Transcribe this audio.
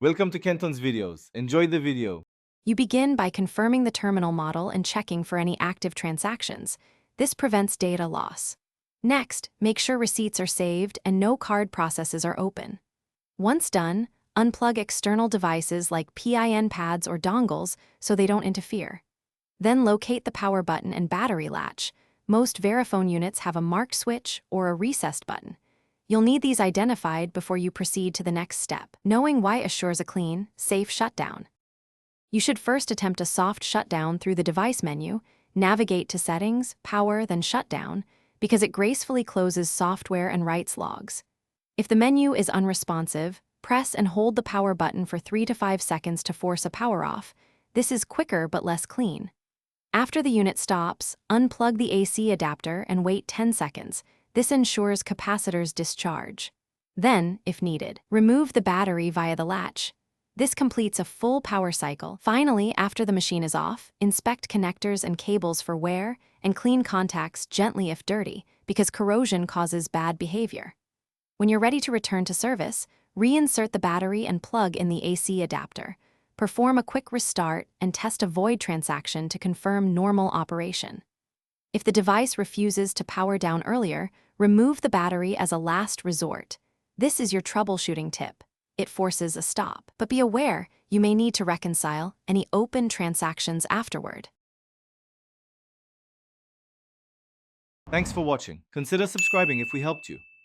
Welcome to Kenton's videos. Enjoy the video. You begin by confirming the terminal model and checking for any active transactions. This prevents data loss. Next, make sure receipts are saved and no card processes are open. Once done, unplug external devices like PIN pads or dongles so they don't interfere. Then locate the power button and battery latch. Most Verifone units have a marked switch or a recessed button. You'll need these identified before you proceed to the next step. Knowing why assures a clean, safe shutdown. You should first attempt a soft shutdown through the device menu, navigate to Settings, Power, then Shutdown, because it gracefully closes software and writes logs. If the menu is unresponsive, press and hold the power button for 3 to 5 seconds to force a power off. This is quicker but less clean. After the unit stops, unplug the AC adapter and wait 10 seconds. This ensures capacitors discharge. Then, if needed, remove the battery via the latch. This completes a full power cycle. Finally, after the machine is off, inspect connectors and cables for wear and clean contacts gently if dirty, because corrosion causes bad behavior. When you're ready to return to service, reinsert the battery and plug in the AC adapter. Perform a quick restart and test a void transaction to confirm normal operation. If the device refuses to power down earlier, remove the battery as a last resort. This is your troubleshooting tip. It forces a stop. But be aware, you may need to reconcile any open transactions afterward. Thanks for watching. Consider subscribing if we helped you.